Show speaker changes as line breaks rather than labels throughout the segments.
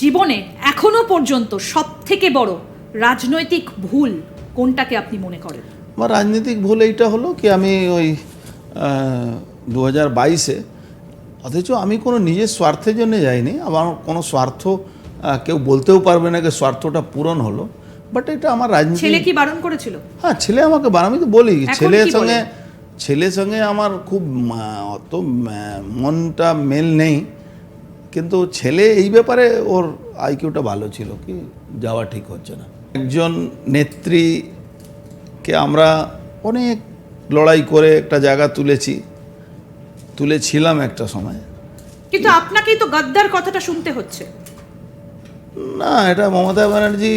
জীবনে এখনো পর্যন্ত সবথেকে বড় রাজনৈতিক ভুল কোনটাকে আপনি মনে করেন?
আমার রাজনৈতিক ভুল এইটা হলো কি, আমি ওই 2022-এ, অথচ আমি কোনো নিজের স্বার্থের জন্য যাইনি, আমার কোনো স্বার্থ কেউ বলতেও পারবে না যে স্বার্থটা পূরণ হলো, বাট এটা আমার রাজনীতি।
ছেলে কি বারণ করেছিল?
হ্যাঁ, ছেলে আমাকে আমি তো বলি, ছেলের সঙ্গে আমার খুব অত মনটা মেল নেই, কিন্তু ছেলে এই ব্যাপারে ওর আইকিউটা ভালো ছিল, কি যাওয়া ঠিক হচ্ছে না। একজন নেত্রীকে আমরা অনেক লড়াই করে একটা জায়গা তুলেছিলাম একটা সময়,
কিন্তু আপনাকেই তো গদ্দার কথাটা শুনতে হচ্ছে।
না, এটা মমতা ব্যানার্জি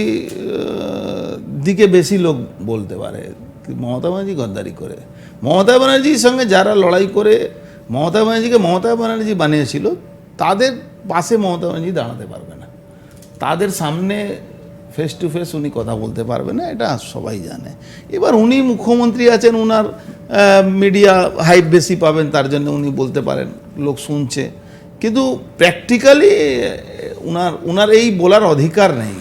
দিকে বেশি লোক বলতে পারে, মমতা ব্যানার্জি গদ্দারি করে। মমতা ব্যানার্জির সঙ্গে যারা লড়াই করে মমতা ব্যানার্জিকে মমতা ব্যানার্জি বানিয়েছিল, তাদের পাশে মমতা ব্যানার্জি দাঁড়াতে পারবে না, তাদের সামনে ফেস টু ফেস উনি কথা বলতে পারবে না, এটা সবাই জানে। এবার উনি মুখ্যমন্ত্রী আছেন, উনার মিডিয়া হাইপ বেশি পাবেন, তার জন্য উনি বলতে পারেন, লোক শুনছে, কিন্তু প্র্যাকটিক্যালি উনার এই বলার অধিকার নেই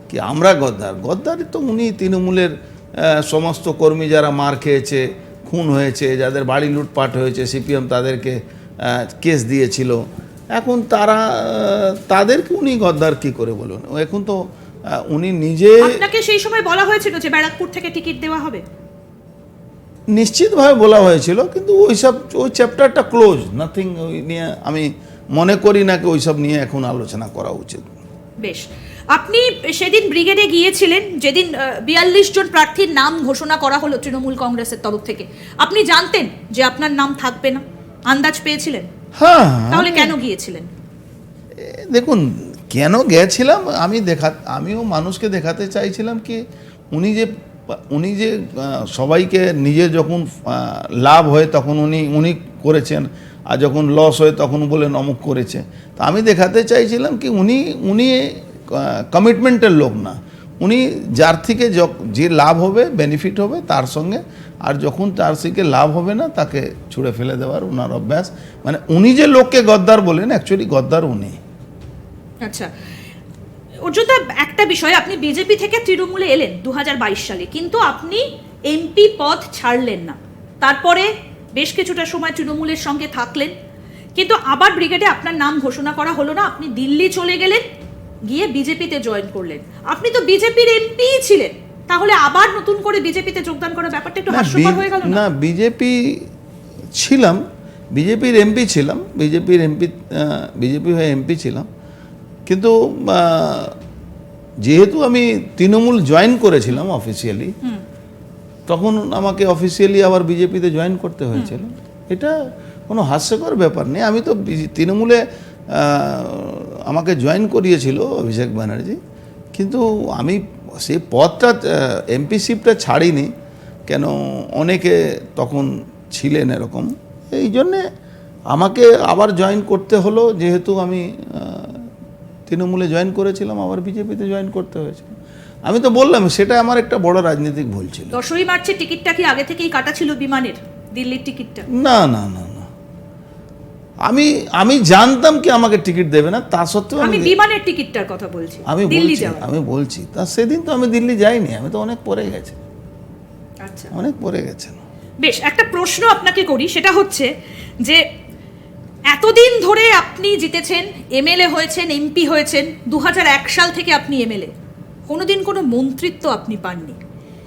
কি আমরা গদ্দারি তো উনি তৃণমূলের সমস্ত কর্মী যারা মার খেয়েছে, খুন হয়েছে, যাদের বাড়ি লুটপাট হয়েছে, সিপিএম তাদেরকে কেস দিয়েছিল, এখন তাদেরকে উনি গদ্দার কি করে বলুন? এখন তো উনি নিজে।
আপনাকে সেই সময় বলা হয়েছিল যে ব্যারাকপুর থেকে টিকিট দেওয়া হবে?
নিশ্চিতভাবে বলা হয়েছিল, কিন্তু ওই চ্যাপ্টারটা ক্লোজ, নাথিং ওই নিয়ে আমি মনে করি না কি ওইসব নিয়ে এখন আলোচনা করা উচিত।
বেশ, আপনি সেদিন ব্রিগেডে গিয়েছিলেন যেদিন 42 জন প্রার্থীর নাম ঘোষণা করা হলো তৃণমূল কংগ্রেসের তরফ থেকে। আপনি জানতেন যে আপনার নাম থাকবে না? আন্দাজ পেয়েছিলেন?
হ্যাঁ।
তাহলে কেন গিয়েছিলেন?
দেখুন, কেন গেছিলাম, আমিও মানুষকে দেখাতে চাইছিলাম কি উনি যে সবাইকে নিজে যখন লাভ হয় তখন উনি করেছেন, আর যখন লস হয় তখন বলেন অমুক করেছে। তো আমি দেখাতে চাইছিলাম কি উনি কমিটমেন্টের লোক না, উনি যার থেকে যে লাভ হবে, বেনিফিট হবে তার সঙ্গে, আর যখন তার থেকে লাভ হবে না তাকে ছুঁড়ে ফেলে দেওয়ার ওনার অভ্যাস। মানে উনি যে লোককে গদ্দার বলেন, অ্যাকচুয়ালি গদ্দার উনি।
আচ্ছা, অর্জুনদা, একটা বিষয়, আপনি বিজেপি থেকে তৃণমূলে এলেন 2022 সালে, কিন্তু আপনি এমপি পদ ছাড়লেন না, তারপরে বেশ কিছুটা সময় তৃণমূলের সঙ্গে থাকলেন, কিন্তু আবার ব্রিগেডে আপনার নাম ঘোষণা করা হলো না, আপনি দিল্লি চলে গেলেন, গিয়ে বিজেপিতে জয়েন করলেন। আপনি তো বিজেপির এমপি ছিলেন, তাহলে আবার নতুন করে বিজেপিতে যোগদান করার ব্যাপারটা একটু হাস্যকর হয়ে গেল না?
বিজেপি ছিলাম, বিজেপির এমপি ছিলাম, বিজেপি হয়ে এমপি ছিলাম, কিন্তু যেহেতু আমি তৃণমূল জয়েন করেছিলাম অফিসিয়ালি, তখন আমাকে অফিসিয়ালি আবার বিজেপিতে জয়েন করতে হয়েছিল। এটা কোনো হাস্যকর ব্যাপার নেই। আমি তো তৃণমূলে আমাকে জয়েন করিয়েছিল অভিষেক ব্যানার্জি, কিন্তু আমি সেই পদটা এমপিশিপটা ছাড়িনি, কেন অনেকে তখন ছিলেন এরকম, এই জন্যে আমাকে আবার জয়েন করতে হলো, যেহেতু আমি তৃণমূলে জয়েন করেছিলাম, আবার বিজেপিতে জয়েন করতে হয়েছিল। আমি তো বললাম, সেটা আমার একটা বড় রাজনৈতিক ভুল ছিল।
10ই মার্চের টিকিটটা কি আগে থেকেই কাটা ছিল বিমানের, দিল্লির টিকিটটা?
না না না না, আমি জানতাম কি আমাকে টিকিট দেবে না, তা সত্ত্বেও
আমি বিমানের টিকিটটার কথা বলছি,
আমি বলছি তা সেদিন তো আমি দিল্লি যাইনি, আমি তো অনেক পরে গেছি।
আচ্ছা,
অনেক পরে গেছেন।
বেশ, একটা প্রশ্ন আপনাকে করি, সেটা হচ্ছে যে এতদিন ধরে আপনি জিতেছেন, এমএলএ হয়েছেন, এমপি হয়েছেন, 2001 সাল থেকে আপনি এমএলএ, কোনোদিন কোনো মন্ত্রিত্ব আপনি পাননি,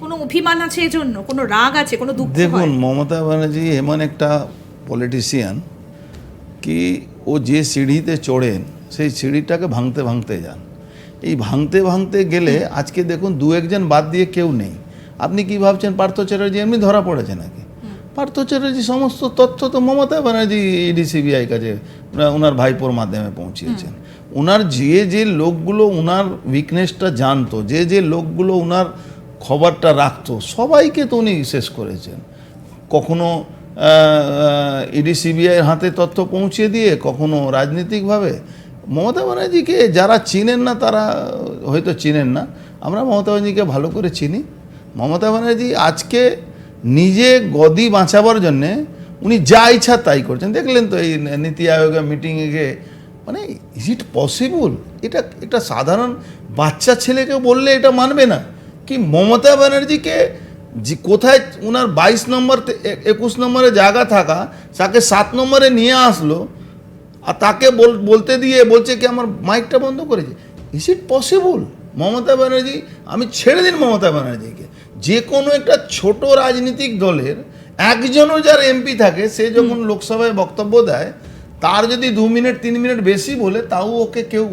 কোনো অভিমান আছে এজন্য, কোনো রাগ আছে, কোনো দুঃখ?
দেখুন, মমতা ব্যানার্জি এমন একটা পলিটিশিয়ান কি ও যে সিঁড়িতে চড়েন সেই সিঁড়িটাকে ভাঙতে ভাঙতে যান। এই ভাঙতে গেলে আজকে দেখুন 2-1 বাদ দিয়ে কেউ নেই। আপনি কি ভাবছেন পার্থ চ্যাটার্জি এমনি ধরা পড়েছে নাকি? পার্থ চ্যাটার্জি সমস্ত তথ্য তো মমতা ব্যানার্জি ইডি সিবিআই কাছে ওনার ভাইপোর মাধ্যমে পৌঁছিয়েছেন। ওনার যে লোকগুলো ওনার উইকনেসটা জানতো, যে লোকগুলো ওনার খবরটা রাখতো, সবাইকে তো উনি শেষ করেছেন। কখনো ইডি সিবিআইয়ের হাতে তথ্য পৌঁছে দিয়ে, কখনো রাজনৈতিকভাবে। মমতা ব্যানার্জিকে যারা চিনেন না তারা হয়তো চিনেন না, আমরা মমতা ব্যানার্জিকে ভালো করে চিনি। মমতা ব্যানার্জি আজকে নিজে গদি বাঁচাবার জন্যে উনি যা ইচ্ছা তাই করছেন। দেখলেন তো এই নীতি আয়োগের মিটিংয়ে গিয়ে মানে ইজ ইট পসিবল? এটা সাধারণ বাচ্চা ছেলেকে বললে এটা মানবে না কি মমতা ব্যানার্জিকে যে কোথায় ওনার 22 নম্বর 21 নম্বরে জায়গা থাকা তাকে 7 নম্বরে নিয়ে আসলো আর তাকে বলতে দিয়ে বলছে কি আমার মাইকটা বন্ধ করেছে। Is it possible? Mamata Banerjee, আমি ছেড়ে দিন মমতা ব্যানার্জিকে, যে কোনো একটা ছোট রাজনৈতিক দলের একজনও যার এমপি থাকে সে যখন লোকসভায় বক্তব্য দেয় তার যদি 2 মিনিট 3 মিনিট বেশি বলে তাও ওকে কেউ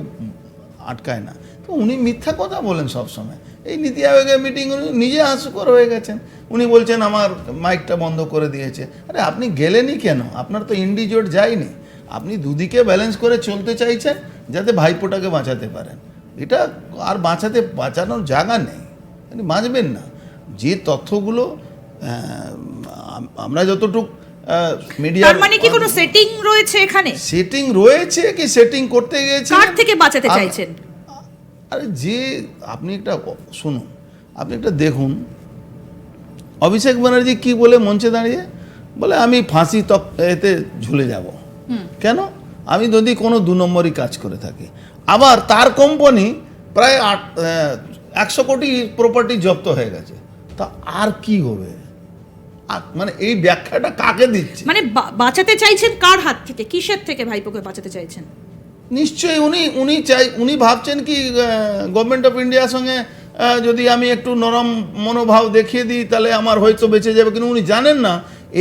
আটকায় না। তো উনি মিথ্যা কথা বলেন সবসময়। এই নীতি আয়োগের মিটিং উনি নিজে হাস্যকর হয়ে গেছেন, উনি বলছেন আমার মাইকটা বন্ধ করে দিয়েছে। আরে আপনি গেলেনই কেন? আপনার তো ইন্ডি জোট যায়নি, আপনি দুদিকে ব্যালেন্স করে চলতে চাইছেন যাতে ভাইপোটাকে বাঁচাতে পারেন। এটা আর বাঁচানোর জায়গা নেই, আপনি বাঁচবেন না। যে তথ্যগুলো আমরা যতটুকু মিডিয়া,
তার মানে কি কোনো সেটিং রয়েছে এখানে?
সেটিং রয়েছে কি সেটিং করতে গেছে?
কার থেকে বাঁচাতে চাইছেন?
আরে যে আপনি একটা শুনুন, আপনি একটা দেখুন অভিষেক ব্যানার্জি কি বলে মঞ্চে দাঁড়িয়ে বলে আমি ফাঁসি এতে ঝুলে যাব। কেন? আমি যদি কোনো 2 নম্বরই কাজ করে থাকি। আবার তার কোম্পানি প্রায় 100 কোটি প্রপার্টি জব্দ হয়ে গেছে, তা আর কি হবে? মানে এই ব্যাখ্যাটা কাকে দিচ্ছে?
মানে বাঁচাতে চাইছেন কার হাত থেকে, কিসের থেকে ভাইপোকে বাঁচাতে চাইছেন?
নিশ্চয়ই উনি ভাবছেন কি গভর্নমেন্ট অফ ইন্ডিয়ার সঙ্গে যদি আমি একটু নরম মনোভাব দেখিয়ে দিই তাহলে আমার হয়তো বেঁচে যাবে। কিন্তু উনি জানেন না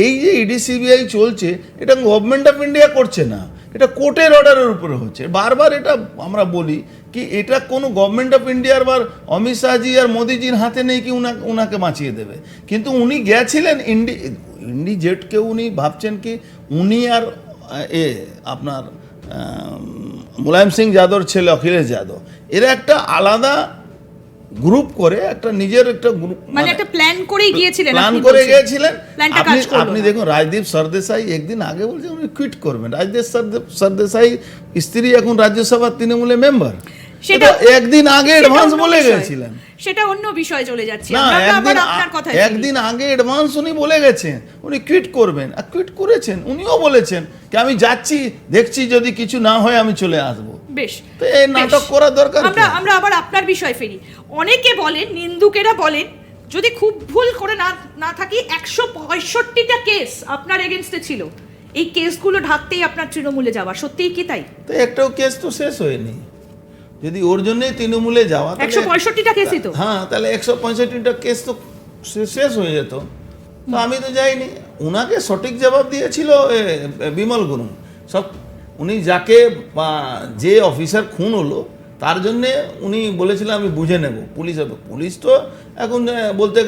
এই যে ইডি সিবিআই চলছে এটা গভর্নমেন্ট অফ ইন্ডিয়া করছে না, এটা কোর্টের অর্ডারের উপরে হচ্ছে। বারবার এটা আমরা বলি কি এটা কোনো গভর্নমেন্ট অফ ইন্ডিয়ার বা অমিত শাহজি আর মোদিজির হাতে নেই কি উনাকে বাঁচিয়ে দেবে। কিন্তু উনি গেছিলেন ইন্ডি জেটকে উনি ভাবছেন কি উনি আর আপনার মুলায়ম সিং যাদবর ছেলে অখিলেশ যাদব এরা একটা আলাদা গ্রুপ করে একটা নিজের একটা গ্রুপ
মানে একটা প্ল্যান করেই গিয়েছিলেন,
প্ল্যান করে গিয়েছিলেন। আপনি দেখুন রাজদীপ সরদেশাই একদিন আগে বলছে উনি কুইট করবেন। রাজদীপ সরদেশাই স্ত্রী এখন রাজ্যসভার তৃণমূলের মেম্বার, সেটা একদিন আগে অ্যাডভান্স বলে গেছিলেন।
সেটা অন্য বিষয় চলে যাচ্ছে।
না, একদিন আগে অ্যাডভান্স উনি বলে গেছেন উনি কুইট করবেন, আর কুইট করেছেন। উনিও বলেছেন কি আমি যাচ্ছি, দেখছি যদি কিছু না হয় আমি চলে আসবো।
বেশ,
তো এই নাটক করা দরকার।
আমরা আবার আপনার বিষয় ফিরি। অনেকে বলেন, নিন্দুকেরা বলেন, যদি খুব ভুল করে না থাকি 165টা কেস আপনার এগেইনস্টে ছিল। এই কেসগুলো ঢাকতেই আপনার তৃণমূলে যাওয়া, সত্যিই কি তাই?
তো একটাও কেস তো শেষ হয়নি। যদি ওর জন্যই তৃণমূলে যাওয়া
165টা কেসই তো,
হ্যাঁ, তাহলে 165টা কেস তো শেষ হয়ে যেত। তো আমি তো যাইনি। উনাকে সঠিক জবাব দিয়েছিল বিমল গুরুং। সব উনি যাকে যে অফিসার খুন হলো তার জন্যে উনি বলেছিলেন আমি বুঝে নেব। পুলিশ তো এখন বলতে গেলে